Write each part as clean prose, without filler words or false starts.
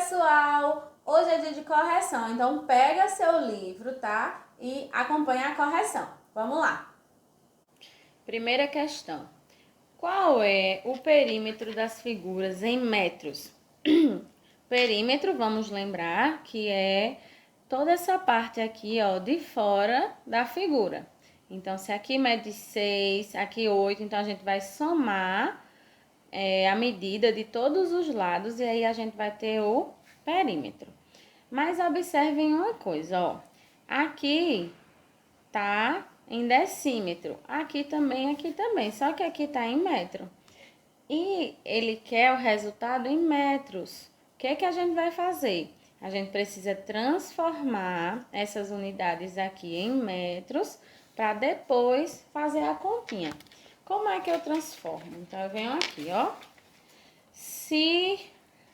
pessoal! Hoje é dia de correção, então pega seu livro, tá? E acompanha a correção. Vamos lá! Primeira questão. Qual é o perímetro das figuras em metros? Perímetro, vamos lembrar que é toda essa parte aqui, ó, de fora da figura. Então, se aqui mede 6, aqui 8, então a gente vai somar a medida de todos os lados e aí a gente vai ter o perímetro. Mas observem uma coisa, ó. Aqui tá em decímetro, aqui também, só que aqui tá em metro. E ele quer o resultado em metros. O que é que a gente vai fazer? A gente precisa transformar essas unidades aqui em metros para depois fazer a continha. Como é que eu transformo? Então, eu venho aqui, ó. Se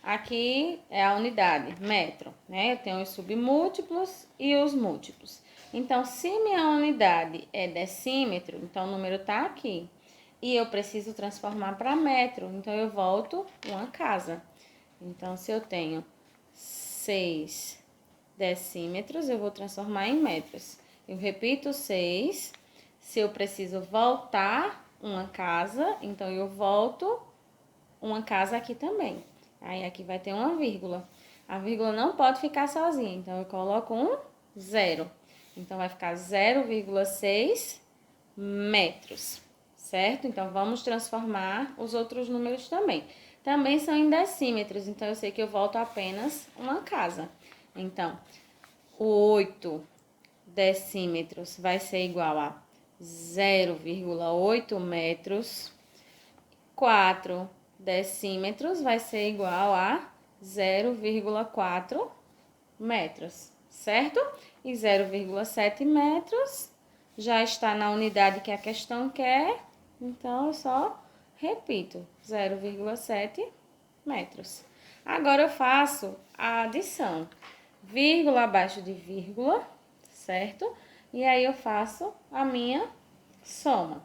aqui é a unidade, metro, né? Eu tenho os submúltiplos e os múltiplos. Então, se minha unidade é decímetro, então o número tá aqui. E eu preciso transformar para metro, então eu volto uma casa. Então, se eu tenho 6 decímetros, eu vou transformar em metros. Eu repito 6. Se eu preciso voltar uma casa, então eu volto uma casa aqui também. Aí aqui vai ter uma vírgula. A vírgula não pode ficar sozinha, então eu coloco um 0. Então vai ficar 0,6 metros, certo? Então vamos transformar os outros números também. Também são em decímetros, então eu sei que eu volto apenas uma casa. Então, 8 decímetros vai ser igual a 0,8 metros. 4 decímetros vai ser igual a 0,4 metros, certo? E 0,7 metros já está na unidade que a questão quer, então eu só repito, 0,7 metros. Agora eu faço a adição, vírgula abaixo de vírgula, certo? E aí eu faço a minha soma.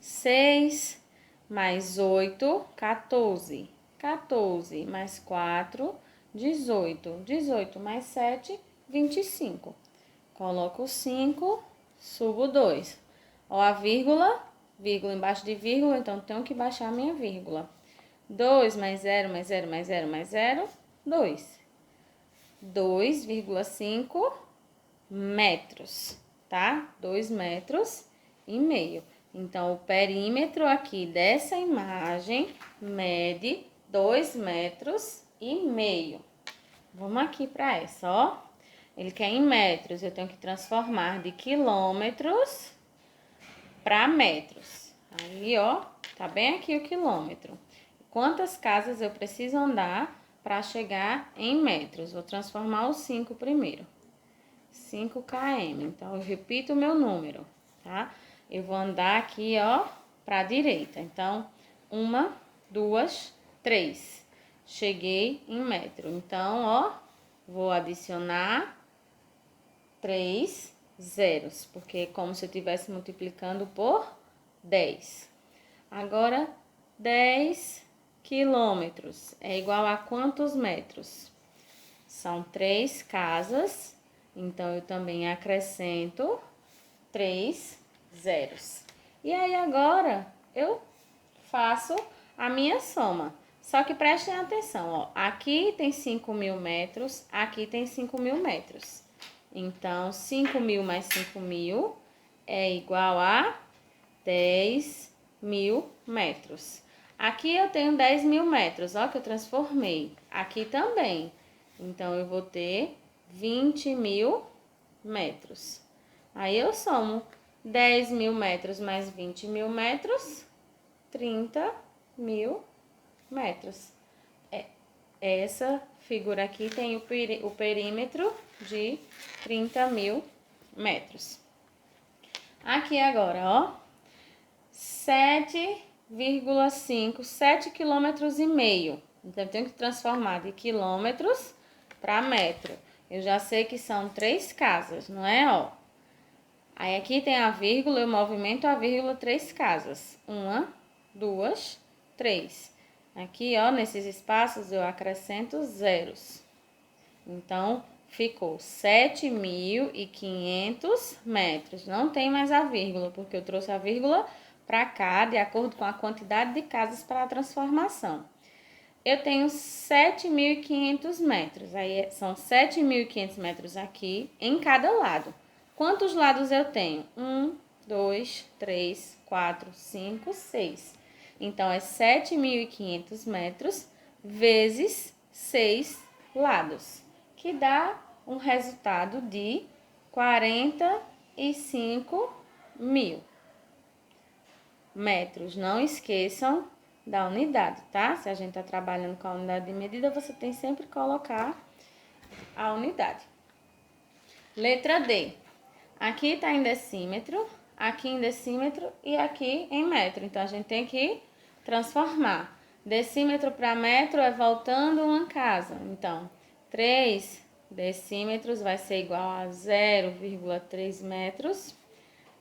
6 mais 8, 14. 14 mais 4, 18. 18 mais 7, 25. Coloco 5, subo 2. Ó, a vírgula, vírgula embaixo de vírgula, então tenho que baixar a minha vírgula. 2 mais 0, mais 0, mais 0, mais 0, 2. 2,5 metros, tá? 2 metros e meio. Então, o perímetro aqui dessa imagem mede 2 metros e meio. Vamos aqui para essa, ó. Ele quer em metros, eu tenho que transformar de quilômetros para metros. Aí, ó, tá bem aqui o quilômetro. Quantas casas eu preciso andar para chegar em metros? Vou transformar o 5 primeiro. 5 km. Então, eu repito o meu número, tá? Eu vou andar aqui, ó, para a direita. Então, 1, 2, 3. Cheguei em metro. Então, ó, vou adicionar 3 zeros, porque é como se eu estivesse multiplicando por 10. Agora, 10 quilômetros é igual a quantos metros? São 3 casas, então eu também acrescento 3 zeros. E aí agora eu faço a minha soma. Só que prestem atenção, ó. Aqui tem 5.000 metros, aqui tem 5.000 metros. Então, 5.000 mais 5.000 é igual a 10.000 metros. Aqui eu tenho 10.000 metros, ó, que eu transformei. Aqui também. Então, eu vou ter 20.000 metros. Aí, eu somo 10.000 metros mais 20.000 metros, 30.000 metros. Essa figura aqui tem o perímetro de 30.000 metros. Aqui agora, ó, 7,5, 7 quilômetros e meio. Então, eu tenho que transformar de quilômetros para metro. Eu já sei que são 3 casas, não é, ó? Aí, aqui tem a vírgula, eu movimento a vírgula 3 casas. 1, 2, 3. Aqui, ó, nesses espaços eu acrescento zeros. Então, ficou 7.500 metros. Não tem mais a vírgula, porque eu trouxe a vírgula para cá, de acordo com a quantidade de casas para a transformação. Eu tenho 7.500 metros. Aí são 7.500 metros aqui em cada lado. Quantos lados eu tenho? 1, 2, 3, 4, 5, 6. Então, é 7.500 metros vezes 6 lados, que dá um resultado de 45.000 metros. Não esqueçam da unidade, tá? Se a gente tá trabalhando com a unidade de medida, você tem sempre que colocar a unidade. Letra D. Aqui tá em decímetro, aqui em decímetro e aqui em metro. Então, a gente tem que transformar. Decímetro para metro é voltando uma casa. Então, 3 decímetros vai ser igual a 0,3 metros.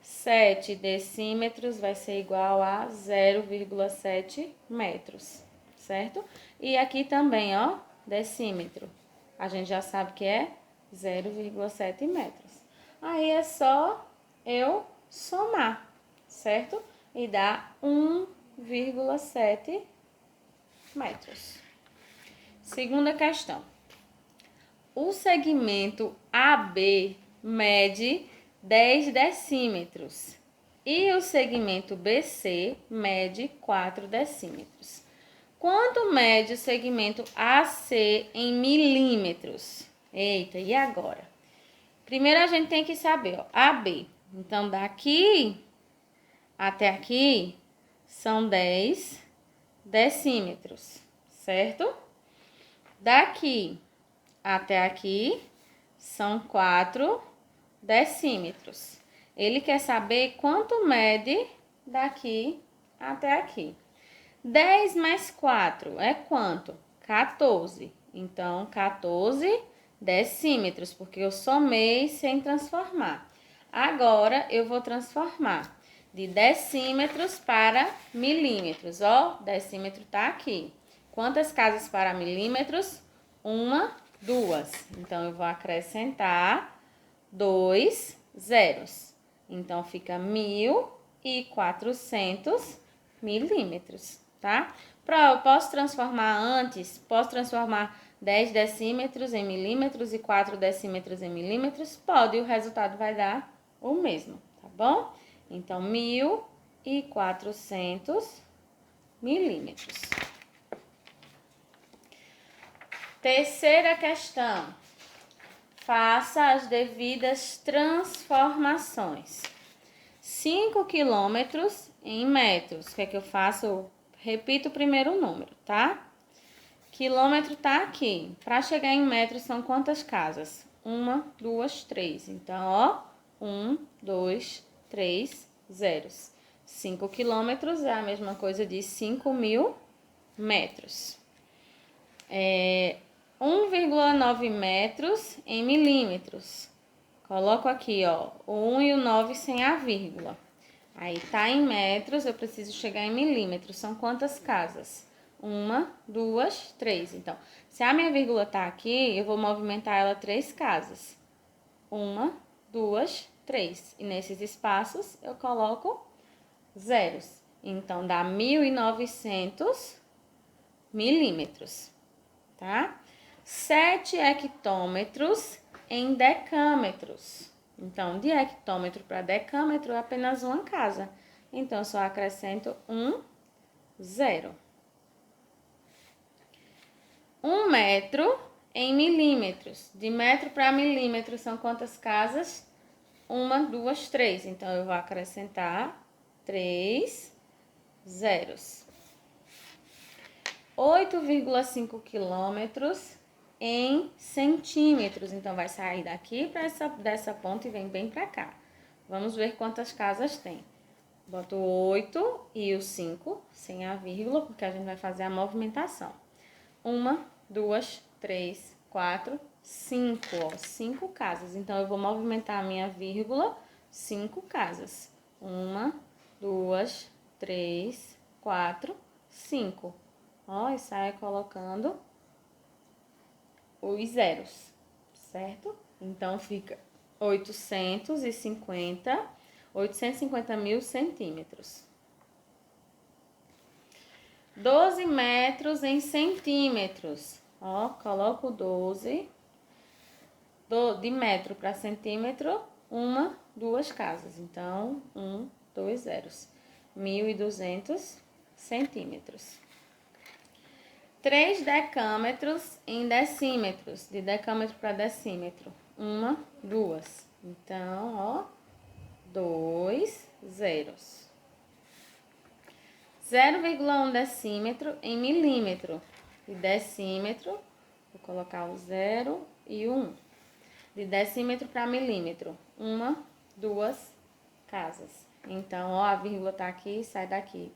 7 decímetros vai ser igual a 0,7 metros, certo? E aqui também, ó, decímetro. A gente já sabe que é 0,7 metros. Aí é só eu somar, certo? E dá 1,7 metros. Segunda questão. O segmento AB mede 10 decímetros e o segmento BC mede 4 decímetros. Quanto mede o segmento AC em milímetros? Eita, e agora? Primeiro a gente tem que saber, ó, AB. Então, daqui até aqui são 10 decímetros, certo? Daqui até aqui são 4 decímetros. Ele quer saber quanto mede daqui até aqui. 10 mais 4 é quanto? 14. Então, 14 decímetros, porque eu somei sem transformar. Agora, eu vou transformar de decímetros para milímetros. Ó, decímetro tá aqui. Quantas casas para milímetros? 1, 2. Então, eu vou acrescentar 2 zeros. Então, fica 1.400 milímetros, tá? Eu posso transformar antes? Posso transformar 10 decímetros em milímetros e 4 decímetros em milímetros? Pode, e o resultado vai dar o mesmo, tá bom? Então, 1.400 milímetros. Terceira questão. Faça as devidas transformações. 5 quilômetros em metros. O que é que eu faço? Eu repito o primeiro número, tá? Quilômetro tá aqui. Para chegar em metros são quantas casas? 1, 2, 3. Então, ó, 1, 2, 3 zeros. 5 quilômetros é a mesma coisa de 5.000 metros. 1,9 metros em milímetros. Coloco aqui, ó, o 1 e o 9 sem a vírgula. Aí tá em metros, eu preciso chegar em milímetros. São quantas casas? 1, 2, 3. Então, se a minha vírgula tá aqui, eu vou movimentar ela 3 casas. 1, 2, 3. E nesses espaços eu coloco zeros. Então, dá 1.900 milímetros, tá? 7 hectômetros em decâmetros. Então, de hectômetro para decâmetro é apenas uma casa. Então, eu só acrescento 1 zero. 1 metro em milímetros. De metro para milímetro são quantas casas? 1, 2, 3. Então, eu vou acrescentar 3 zeros. 8,5 quilômetros em centímetros. Então, vai sair daqui para dessa ponta e vem bem para cá. Vamos ver quantas casas tem. Boto o 8 e o 5 sem a vírgula, porque a gente vai fazer a movimentação. 1, 2, 3, 4, 5. Ó, 5 casas. Então, eu vou movimentar a minha vírgula 5 casas. 1, 2, 3, 4, 5. ó, e saia colocando os zeros, certo? Então, fica 850 mil centímetros. 12 metros em centímetros. Ó, coloco 12 de metro para centímetro, duas casas. Então, 2 zeros. 1.200 centímetros. 3 decâmetros em decímetros. De decâmetro para decímetro. 2. Então, ó, 2 zeros. 0,1 decímetro em milímetro. De decímetro, vou colocar o 0 e o 1. De decímetro para milímetro, 2 casas. Então, ó, a vírgula tá aqui, sai daqui.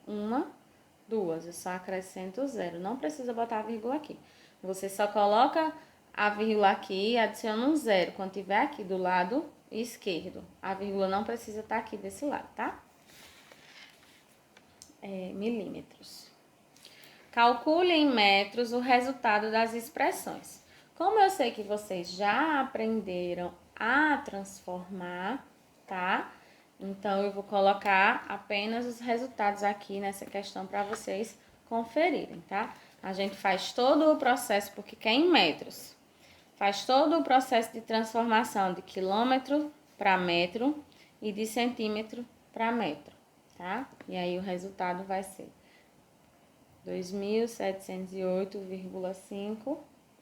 2. Eu só acrescento o 0. Não precisa botar a vírgula aqui. Você só coloca a vírgula aqui e adiciona um 0 quando tiver aqui do lado esquerdo. A vírgula não precisa estar aqui desse lado, tá? Milímetros. Calcule em metros o resultado das expressões. Como eu sei que vocês já aprenderam a transformar, tá? Então, eu vou colocar apenas os resultados aqui nessa questão para vocês conferirem, tá? A gente faz todo o processo, porque quer em metros. Faz todo o processo de transformação de quilômetro para metro e de centímetro para metro, tá? E aí, o resultado vai ser 2.708,5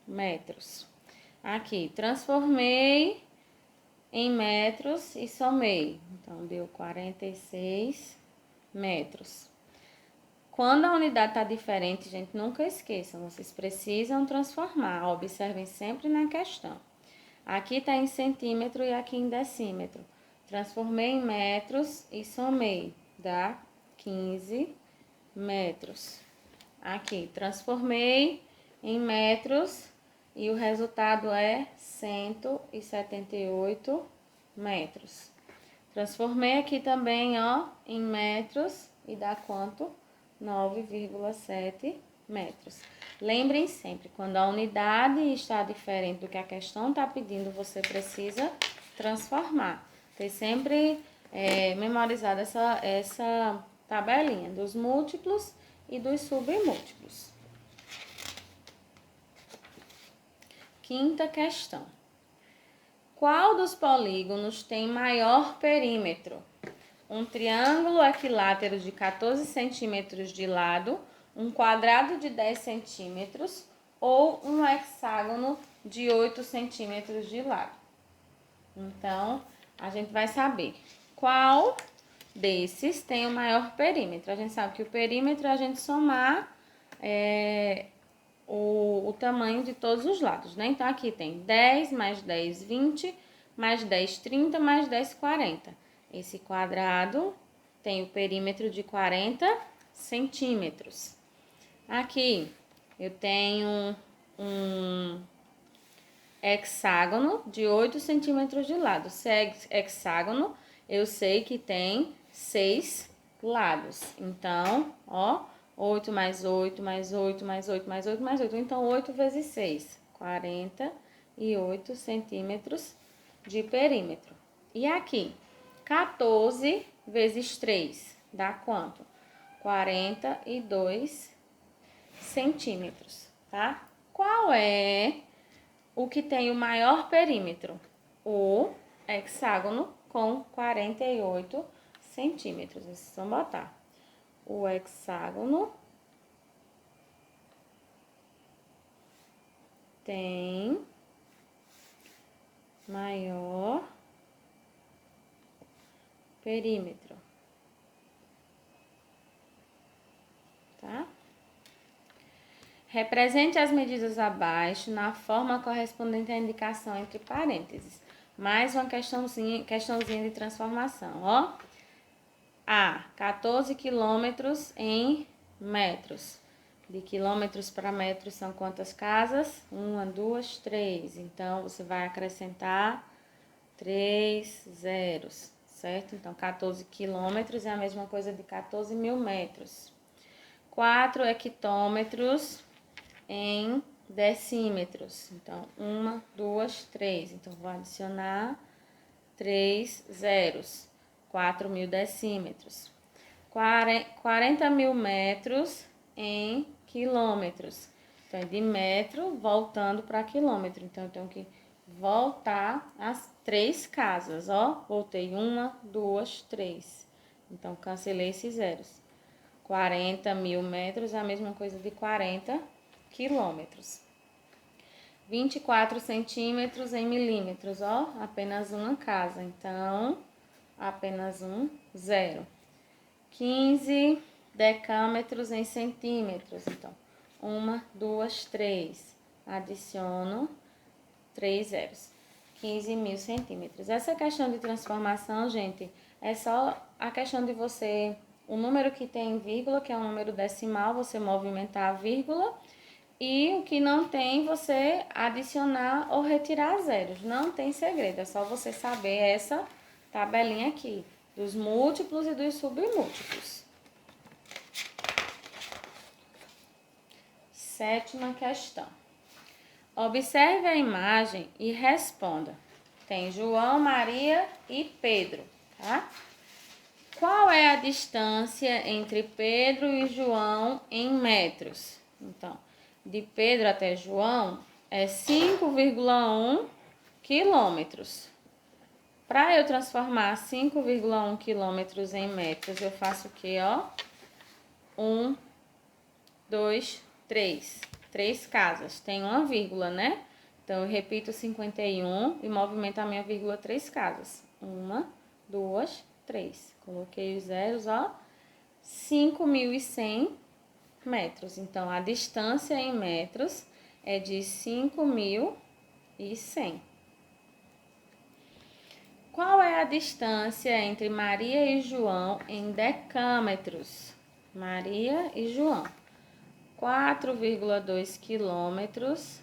metros. Aqui, transformei em metros e somei. Então, deu 46 metros. Quando a unidade está diferente, gente, nunca esqueçam, vocês precisam transformar. Observem sempre na questão. Aqui está em centímetro e aqui em decímetro. Transformei em metros e somei. Dá 15 metros. Aqui, transformei em metros e o resultado é 178 metros. Transformei aqui também, ó, em metros e dá quanto? 9,7 metros. Lembrem sempre, quando a unidade está diferente do que a questão está pedindo, você precisa transformar. Ter sempre memorizado essa tabelinha dos múltiplos e dos submúltiplos. Quinta questão. Qual dos polígonos tem maior perímetro? Um triângulo equilátero de 14 centímetros de lado, um quadrado de 10 centímetros ou um hexágono de 8 centímetros de lado. Então, a gente vai saber qual desses tem o maior perímetro. A gente sabe que o perímetro é a gente somar o tamanho de todos os lados, né? Então, aqui tem 10 mais 10, 20, mais 10, 30, mais 10, 40. Esse quadrado tem o perímetro de 40 centímetros. Aqui, eu tenho um hexágono de 8 centímetros de lado. Se é hexágono, eu sei que tem 6 lados. Então, ó, 8 mais 8, mais 8, mais 8, mais 8, mais 8. Então, 8 vezes 6, 48 centímetros de perímetro. E aqui, 14 vezes 3, dá quanto? 42 centímetros, tá? Qual é o que tem o maior perímetro? O hexágono com 48 centímetros. Vocês vão botar. O hexágono tem maior perímetro, tá? Represente as medidas abaixo na forma correspondente à indicação entre parênteses. Mais uma questãozinha de transformação, ó. A, 14 quilômetros em metros. De quilômetros para metros são quantas casas? 1, 2, 3. Então, você vai acrescentar 3 zeros, certo? Então, 14 quilômetros é a mesma coisa de 14 mil metros. 4 hectômetros em decímetros. Então, 1, 2, 3. Então, vou adicionar 3 zeros. 4.000 decímetros. 40.000 metros em quilômetros. Então, é de metro voltando para quilômetro. Então, eu tenho que voltar as 3 casas, ó. Voltei 1, 2, 3. Então, cancelei esses zeros. 40.000 metros é a mesma coisa de 40 quilômetros. 24 centímetros em milímetros, ó. Apenas uma casa. Então, apenas um zero. 15 decâmetros em centímetros. Então, 1, 2, 3. Adiciono 3 zeros. 15.000 centímetros. Essa questão de transformação, gente, é só a questão de você... O número que tem vírgula, que é um número decimal, você movimentar a vírgula. E o que não tem, você adicionar ou retirar zeros. Não tem segredo, é só você saber essa tabelinha aqui, dos múltiplos e dos submúltiplos. 7ª questão. Observe a imagem e responda. Tem João, Maria e Pedro, tá? Qual é a distância entre Pedro e João em metros? Então, de Pedro até João é 5,1 quilômetros. Para eu transformar 5,1 quilômetros em metros, eu faço o quê, ó? 1, 2, 3. 3 casas. Tem uma vírgula, né? Então, eu repito 51 e movimento a minha vírgula 3 casas. 1, 2, 3. Coloquei os zeros, ó. 5.100 metros. Então, a distância em metros é de 5.100. Qual é a distância entre Maria e João em decâmetros? Maria e João. 4,2 quilômetros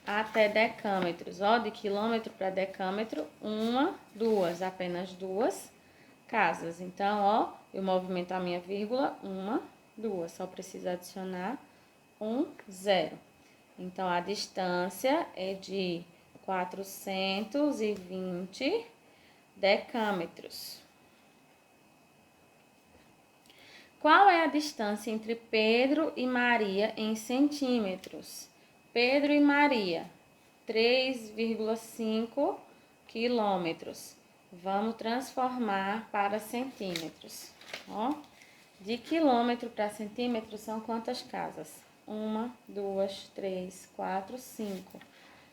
até decâmetros. Ó, de quilômetro para decâmetro, 1, 2, apenas 2 casas. Então, ó, eu movimento a minha vírgula, 1, 2. Só preciso adicionar 1 zero. Então, a distância é de 420 decâmetros. Qual é a distância entre Pedro e Maria em centímetros? Pedro e Maria, 3,5 quilômetros. Vamos transformar para centímetros. Ó, de quilômetro para centímetro são quantas casas? 1, 2, 3, 4, 5.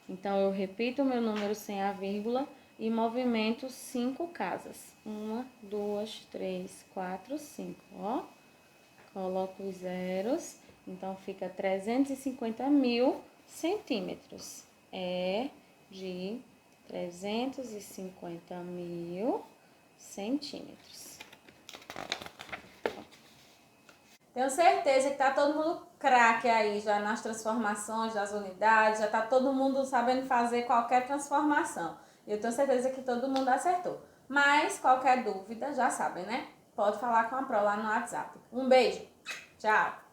Então, eu repito o meu número sem a vírgula e movimento 5 casas. 1, 2, 3, 4, 5. Ó, coloco os zeros. Então, fica 350.000 centímetros. É de 350.000 centímetros. Tenho certeza que tá todo mundo craque aí já nas transformações das unidades, já tá todo mundo sabendo fazer qualquer transformação. E eu tenho certeza que todo mundo acertou. Mas qualquer dúvida, já sabem, né? Pode falar com a Pro lá no WhatsApp. Um beijo, tchau!